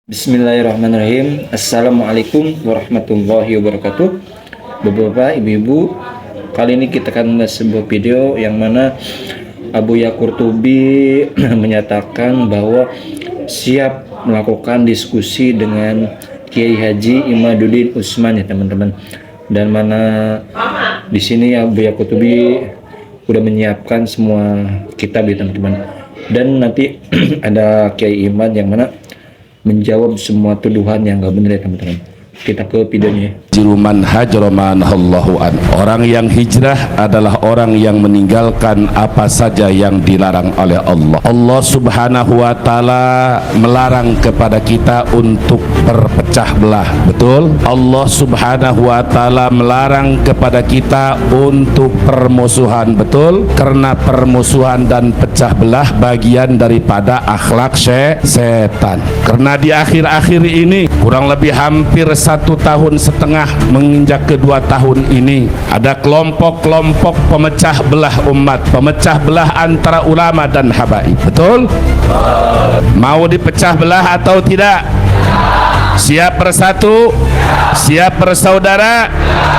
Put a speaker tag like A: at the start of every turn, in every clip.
A: Bismillahirrahmanirrahim. Assalamualaikum warahmatullahi wabarakatuh. Bapak-bapak, ibu-ibu, kali ini kita akan membahas sebuah video yang mana Abu Qurtubi menyatakan bahwa siap melakukan diskusi dengan Kiai Haji Imaduddin Utsman, ya teman-teman. Dan mana di sini Abu Qurtubi udah menyiapkan semua kitab, ya teman-teman. Dan nanti ada Kiai Imad yang mana menjawab semua tuduhan yang gak benar, ya teman-teman. Kita ke videonya.
B: Jiruman hajromanallahu an. Orang yang hijrah adalah orang yang meninggalkan apa saja yang dilarang oleh Allah. Allah subhanahu wa ta'ala melarang kepada kita untuk berpecah belah. Betul? Allah subhanahu wa ta'ala melarang kepada kita untuk permusuhan. Betul? Karena permusuhan dan pecah belah bagian daripada akhlak setan. Karena di akhir-akhir ini kurang lebih hampir 1,5 tahun menginjak kedua tahun ini ada kelompok-kelompok pemecah belah umat, pemecah belah antara ulama dan habaib. Betul? Mau dipecah belah atau tidak? Siap bersatu? Siap bersaudara?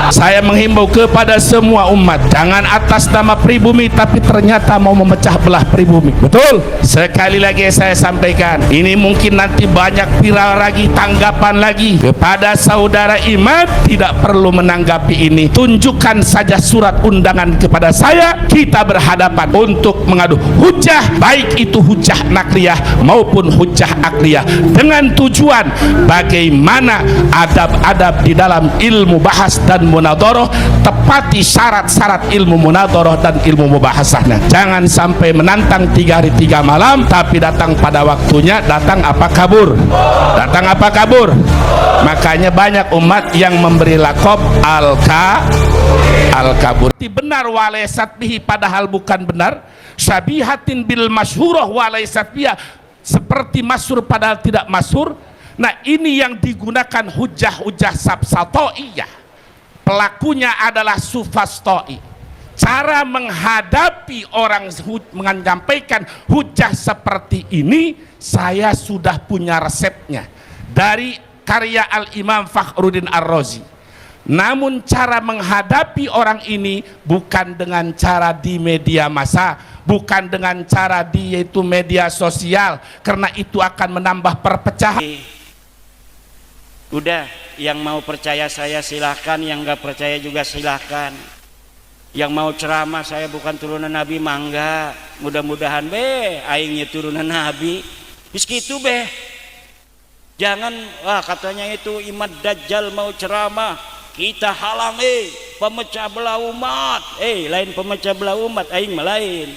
B: Saya menghimbau kepada semua umat, jangan atas nama pribumi tapi ternyata mau memecah belah pribumi. Betul? Sekali lagi saya sampaikan, ini mungkin nanti banyak viral lagi, tanggapan lagi. Kepada saudara Imad, tidak perlu menanggapi ini. Tunjukkan saja surat undangan kepada saya, kita berhadapan untuk mengadu hujah, baik itu hujah nakliyah maupun hujah akliyah, dengan tujuan bagaimana adab-adab di dalam ilmu bahas dan munadharah, tepati syarat-syarat ilmu munadharah dan ilmu mubahasahnya. Jangan sampai menantang 3 hari 3 malam tapi datang pada waktunya, datang apa kabur, datang apa kabur. Makanya banyak umat yang memberi lakob al-kabur. Benar walaysat bihi, padahal bukan benar. Syabihatin bil masyhurah walaysat biha, seperti masyhur padahal tidak masyhur. Nah, ini yang digunakan hujah-hujah sabsatoiyah. Pelakunya adalah sufastoi. Cara menghadapi orang menyampaikan hujah seperti ini, saya sudah punya resepnya dari karya Al-Imam Fakhruddin Ar-Razi. Namun cara menghadapi orang ini bukan dengan cara di media massa, bukan dengan cara di yaitu media sosial, karena itu akan menambah perpecahan.
C: Udah, yang mau percaya saya silahkan, yang nggak percaya juga silahkan. Yang mau ceramah saya bukan turunan Nabi, mangga. Mudah-mudahan aingnya turunan Nabi. Begitu jangan katanya itu Imad Dajjal mau ceramah, kita halang pemecah belah umat. Lain pemecah belah umat, aing lain.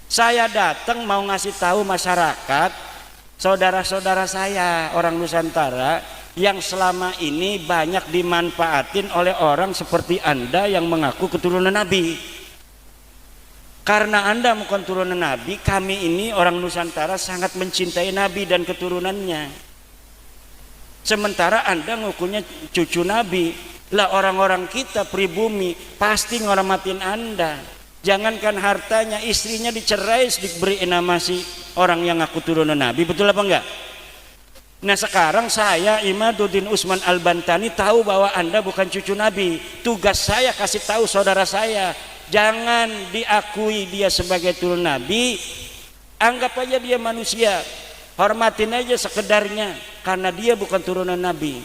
C: Saya datang mau ngasih tahu masyarakat, saudara-saudara saya orang Nusantara yang selama ini banyak dimanfaatin oleh orang seperti Anda yang mengaku keturunan Nabi. Karena Anda bukan keturunan Nabi, kami ini orang Nusantara sangat mencintai Nabi dan keturunannya. Sementara Anda ngakunya cucu Nabi. Lah orang-orang kita pribumi pasti ngormatin Anda. Jangankan hartanya, istrinya dicerai diberi nama si orang yang aku turunan Nabi. Betul apa enggak? Nah sekarang saya Imaduddin Utsman Al-Bantani tahu bahwa Anda bukan cucu Nabi. Tugas saya kasih tahu saudara saya, jangan diakui dia sebagai turun Nabi. Anggap aja dia manusia, hormatin aja sekedarnya, karena dia bukan turunan Nabi.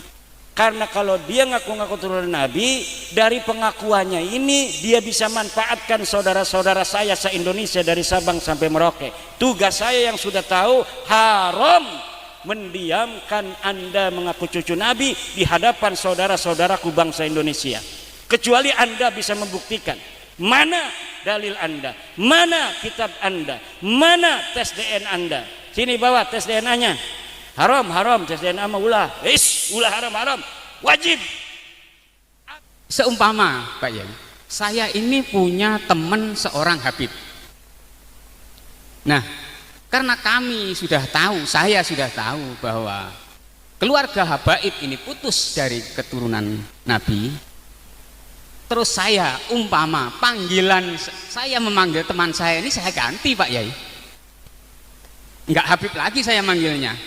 C: Karena kalau dia ngaku-ngaku turunan Nabi, dari pengakuannya ini dia bisa manfaatkan saudara-saudara saya se-Indonesia dari Sabang sampai Merauke. Tugas saya yang sudah tahu, haram mendiamkan Anda mengaku cucu Nabi di hadapan saudara-saudaraku bangsa Indonesia. Kecuali Anda bisa membuktikan mana dalil Anda, mana kitab Anda, mana tes DNA Anda. Sini bawa tes DNA-nya. Haram tes DNA mah ulah haram wajib.
D: Seumpama Pak Yai, saya ini punya teman seorang Habib. Nah, karena kami sudah tahu, saya sudah tahu bahwa keluarga Habaib ini putus dari keturunan Nabi. Terus saya umpama panggilan saya memanggil teman saya ini saya ganti Pak Yai. Enggak Habib lagi saya manggilnya.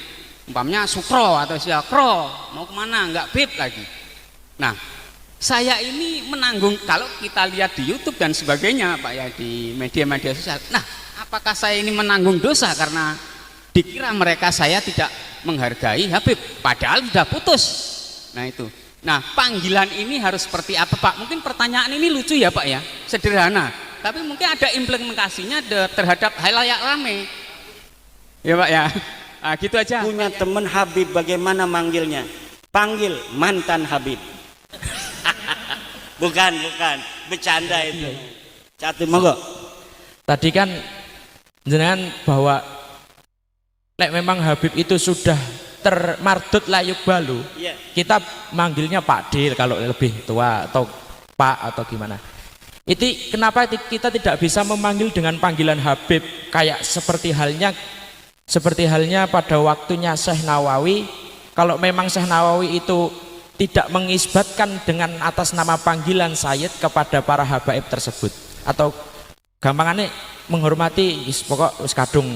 D: umpamanya Sukro atau Syakro, mau kemana, nggak beb lagi. Nah, saya ini menanggung, kalau kita lihat di YouTube dan sebagainya Pak ya, di media-media sosial, nah apakah saya ini menanggung dosa karena dikira mereka saya tidak menghargai Habib, padahal sudah putus. Nah itu, nah panggilan ini harus seperti apa Pak? Mungkin pertanyaan ini lucu ya Pak ya, sederhana, tapi mungkin ada implementasinya terhadap halayak rame ya Pak ya. Nah, gitu aja.
C: Punya teman Habib, bagaimana manggilnya? Panggil mantan Habib. bukan bercanda itu. Satu monggo.
E: Tadi kan jenengan bahwa lek memang Habib itu sudah termardut layuk balu,
C: Iya.
E: kita manggilnya Pak Dil kalau lebih tua, atau Pak atau gimana. Itu kenapa kita tidak bisa memanggil dengan panggilan Habib kayak seperti halnya pada waktunya Syekh Nawawi. Kalau memang Syekh Nawawi itu tidak mengisbatkan dengan atas nama panggilan Sayyid kepada para habaib tersebut, atau gampangannya menghormati pokok wis kadung,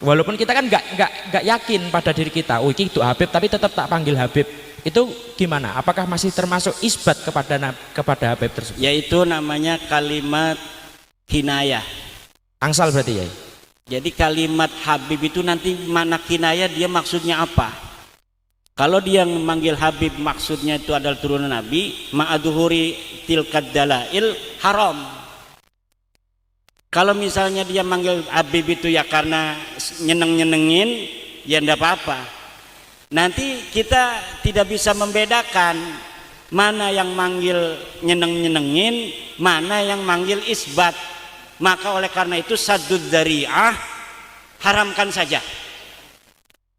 E: walaupun kita kan nggak yakin pada diri kita, oh iki itu Habib tapi tetap tak panggil Habib, itu gimana? Apakah masih termasuk isbat kepada Habib tersebut?
C: Yaitu namanya kalimat kinayah.
E: Angsal berarti ya.
C: Jadi kalimat Habib itu nanti mana kinayah, dia maksudnya apa? Kalau dia memanggil Habib maksudnya itu adalah turunan Nabi, ma'aduhuri tilkad dalail haram. Kalau misalnya dia manggil Habib itu ya karena nyenengin, ya enggak apa-apa. Nanti kita tidak bisa membedakan mana yang manggil nyenengin, mana yang manggil isbat. Maka oleh karena itu saddud dzari'ah, haramkan saja.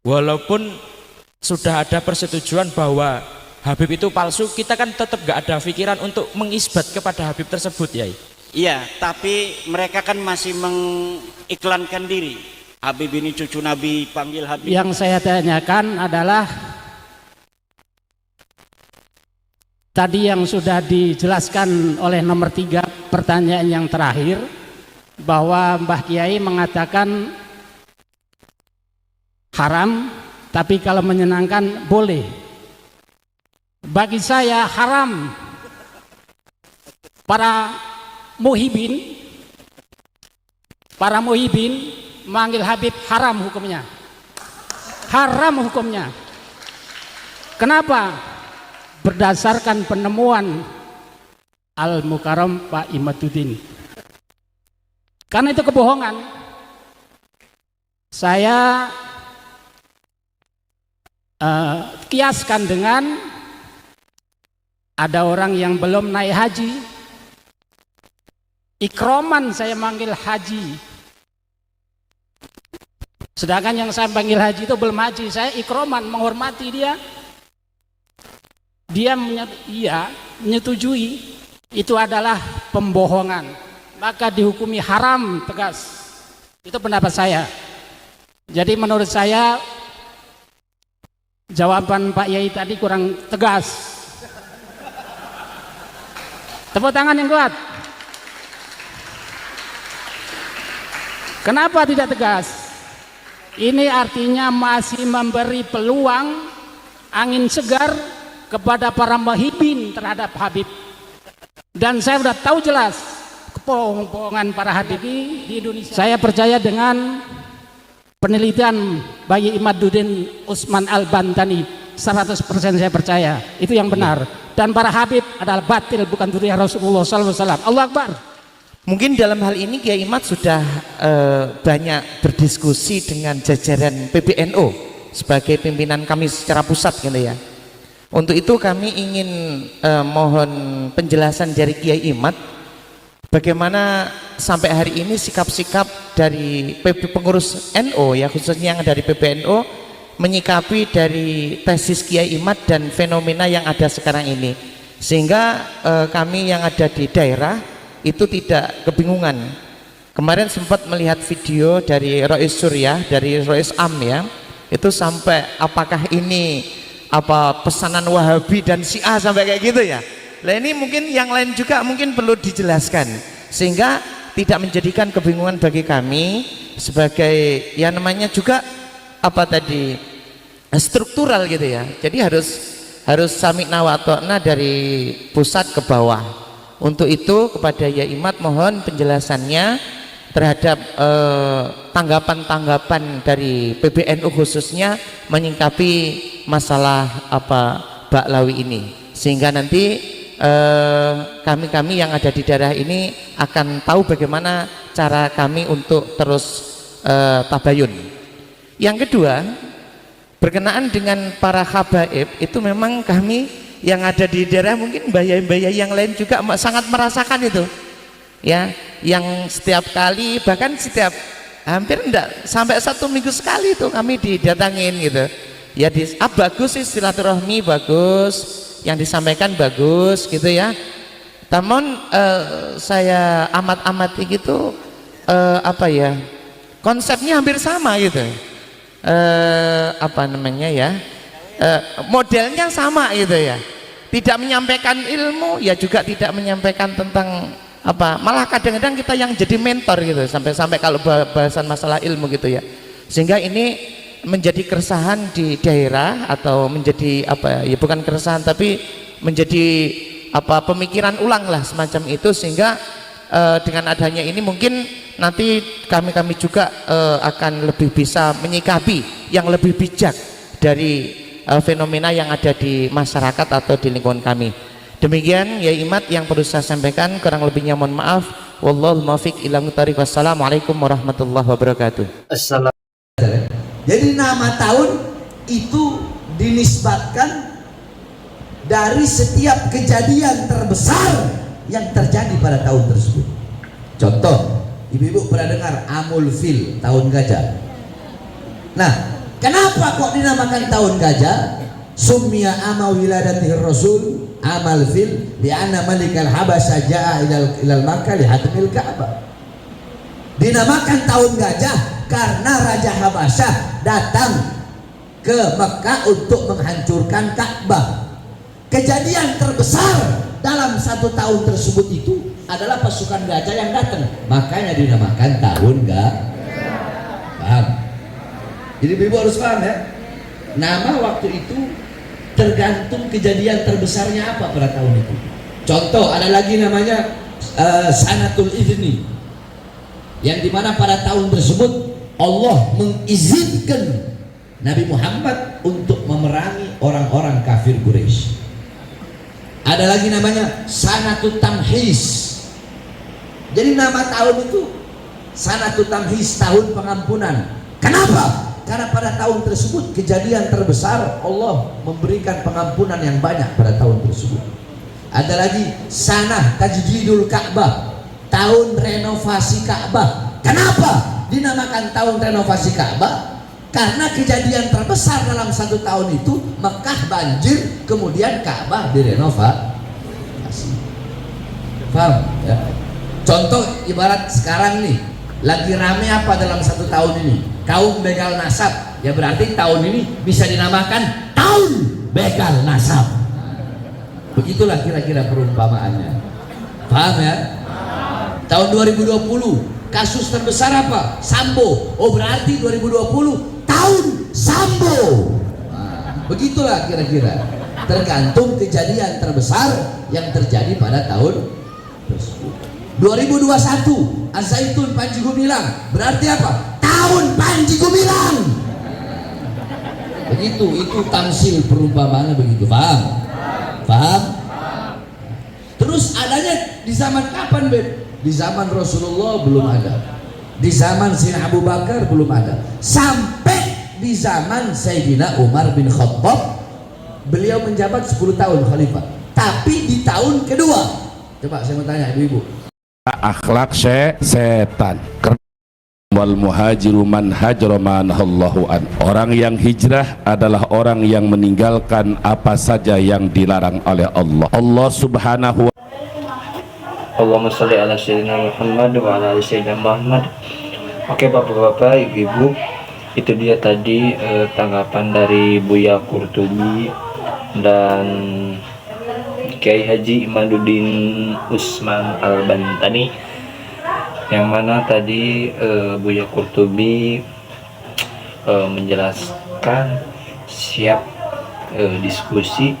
E: Walaupun sudah ada persetujuan bahwa Habib itu palsu, kita kan tetap gak ada pikiran untuk mengisbat kepada Habib tersebut ya.
C: Iya, tapi mereka kan masih mengiklankan diri. Habib ini cucu Nabi, panggil Habib.
F: Yang saya tanyakan adalah tadi yang sudah dijelaskan oleh nomor 3, pertanyaan yang terakhir, bahwa Mbah Kiai mengatakan haram, tapi kalau menyenangkan boleh. Bagi saya haram. Para muhibin manggil Habib haram hukumnya. Haram hukumnya. Kenapa? Berdasarkan penemuan Al-Mukarram Pak Imaduddin. Karena itu kebohongan. Saya kiaskan dengan ada orang yang belum naik haji, ikroman saya manggil haji, sedangkan yang saya panggil haji itu belum haji, saya ikroman menghormati dia, menyetujui, itu adalah pembohongan, maka dihukumi haram tegas. Itu pendapat saya. Jadi menurut saya jawaban Pak Yai tadi kurang tegas. Tepuk tangan yang kuat. Kenapa tidak tegas? Ini artinya masih memberi peluang angin segar kepada para muhibin terhadap Habib. Dan saya sudah tahu jelas kebohongan para Habib di Indonesia. Saya percaya dengan penelitian Bayi Imaduddin Utsman Al-Bantani, 100% saya percaya itu yang benar. Dan para Habib adalah batil, bukan dzurriyyah Rasulullah SAW. Allahu Akbar.
G: Mungkin dalam hal ini Kiai Imad sudah banyak berdiskusi dengan jajaran PBNU sebagai pimpinan kami secara pusat gitu ya. Untuk itu kami ingin mohon penjelasan dari Kiai Imad bagaimana sampai hari ini sikap-sikap dari pengurus NU ya, khususnya yang dari PBNU menyikapi dari tesis Kiai Imad dan fenomena yang ada sekarang ini, sehingga kami yang ada di daerah itu tidak kebingungan. Kemarin sempat melihat video dari Rois Suryah, dari Rois Am ya, itu sampai apakah ini apa pesanan Wahabi dan Syiah sampai kayak gitu ya. Nah ini mungkin yang lain juga mungkin perlu dijelaskan sehingga tidak menjadikan kebingungan bagi kami sebagai ya namanya juga apa tadi struktural gitu ya. Jadi harus sami'na wa ata'na dari pusat ke bawah. Untuk itu kepada Ya Imat mohon penjelasannya terhadap tanggapan-tanggapan dari PBNU khususnya menyingkapi masalah Baklawi ini, sehingga nanti kami-kami yang ada di daerah ini akan tahu bagaimana cara kami untuk terus tabayun. Yang kedua, berkenaan dengan para habaib itu memang kami yang ada di daerah, mungkin mbah-mbah yang lain juga sangat merasakan itu ya, yang setiap kali bahkan setiap hampir enggak sampai 1 minggu sekali itu kami didatangin gitu ya, bagus sih, silaturahmi bagus, yang disampaikan bagus gitu ya. Namun saya amati gitu konsepnya hampir sama gitu, modelnya sama gitu ya, tidak menyampaikan ilmu ya, juga tidak menyampaikan tentang malah kadang-kadang kita yang jadi mentor gitu, sampai kalau bahasan masalah ilmu gitu ya, sehingga ini menjadi keresahan di daerah, atau menjadi bukan keresahan tapi menjadi pemikiran ulang lah semacam itu, sehingga dengan adanya ini mungkin nanti kami juga akan lebih bisa menyikapi yang lebih bijak dari fenomena yang ada di masyarakat atau di lingkungan kami. Demikian Ya Imat yang perlu saya sampaikan, kurang lebihnya mohon maaf. Wallahul muwaffiq ila thoriq. Wassalamualaikum warahmatullahi wabarakatuh.
H: Jadi nama tahun itu dinisbatkan dari setiap kejadian terbesar yang terjadi pada tahun tersebut. Contoh, ibu-ibu pernah dengar Amul Fil, tahun gajah. Nah, kenapa kok dinamakan tahun gajah? Summiya ama wiladatihir rasul amal fil li'anna malikal habasya ja'a ilal Makkah lihatimil Ka'bah. Dinamakan tahun gajah karena Raja Habasyah datang ke Mekah untuk menghancurkan Ka'bah. Kejadian terbesar dalam 1 tahun tersebut itu adalah pasukan gajah yang datang, makanya dinamakan tahun gajah. Paham? Jadi ibu harus paham ya, nama waktu itu tergantung kejadian terbesarnya apa pada tahun itu. Contoh, ada lagi namanya Sanatul Idzni, yang dimana pada tahun tersebut Allah mengizinkan Nabi Muhammad untuk memerangi orang-orang kafir Quraisy. Ada lagi namanya Sanatut Tamhis. Jadi nama tahun itu Sanatut Tamhis, tahun pengampunan. Kenapa? Karena pada tahun tersebut kejadian terbesar, Allah memberikan pengampunan yang banyak pada tahun tersebut. Ada lagi Sanah Tajdidul Ka'bah, tahun renovasi Ka'bah. Kenapa dinamakan tahun renovasi Ka'bah? Karena kejadian terbesar dalam 1 tahun itu Mekah banjir, kemudian Ka'bah direnovasi. Paham ya? Contoh ibarat sekarang nih, lagi rame apa dalam 1 tahun ini? Kaum begal nasab, ya berarti tahun ini bisa dinamakan tahun begal nasab. Begitulah kira-kira perumpamaannya. Paham ya? Tahun 2020 kasus terbesar apa? Sambo. Oh berarti 2020 tahun Sambo. Nah, begitulah kira-kira, tergantung kejadian terbesar yang terjadi pada tahun tersebut. 2021 Az-Zaitun Panji Gumilang, berarti apa? Tahun Panji Gumilang. Begitu, itu tamsil perumpamaannya begitu. Paham? Paham? Terus adanya di zaman kapan, Beb? Di zaman Rasulullah belum ada, di zaman Sayyidina Abu Bakar belum ada, sampai di zaman Sayyidina Umar bin Khattab, beliau menjabat 10 tahun khalifah. Tapi di tahun kedua, coba saya mau tanya ibu-ibu,
B: akhlak setan. Wal muhajiru man hajara ma nahallahu an. Orang yang hijrah adalah orang yang meninggalkan apa saja yang dilarang oleh Allah. Allah Subhanahu wa
A: Allahumma sholli ala sayyidina Muhammad wa ala ali sayyidina Muhammad. Oke bapak-bapak, ibu-ibu, itu dia tadi tanggapan dari Buya Qurtubi dan Kiai Haji Imaduddin Usman Al-Bantani, yang mana tadi Buya Qurtubi menjelaskan siap diskusi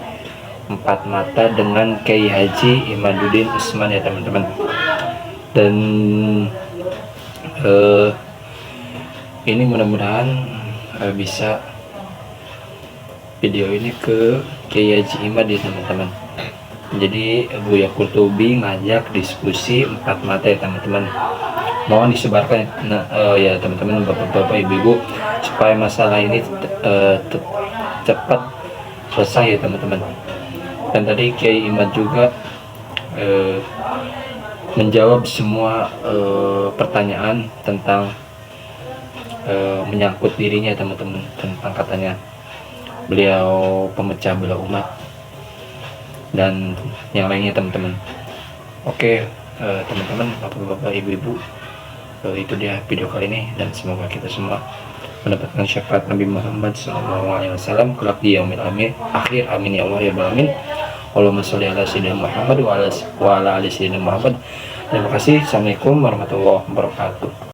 A: empat mata dengan Kiai Haji Imaduddin Usman ya teman-teman. Dan ini mudah-mudahan bisa video ini ke Kiai Haji Imad ya teman-teman. Jadi Buya Qurtubi ngajak diskusi empat mata ya teman-teman. Mohon disebarkan ya teman-teman, bapak-bapak, ibu-ibu, supaya masalah ini cepat selesai ya teman-teman. Dan tadi Kiai Imad juga menjawab semua pertanyaan tentang menyangkut dirinya teman-teman, tentang katanya beliau pemecah belah umat dan yang lainnya teman-teman. Oke teman-teman, bapak-bapak, ibu-ibu, itu dia video kali ini, dan semoga kita semua mendapatkan syafaat Nabi Muhammad SAW kelak di yaumil akhir. Amin ya Allah ya Rabbal alamin. Allahumma sholli ala sayyidina Muhammad wa ala ali sayyidina Muhammad. Terima kasih. Assalamualaikum warahmatullahi wabarakatuh.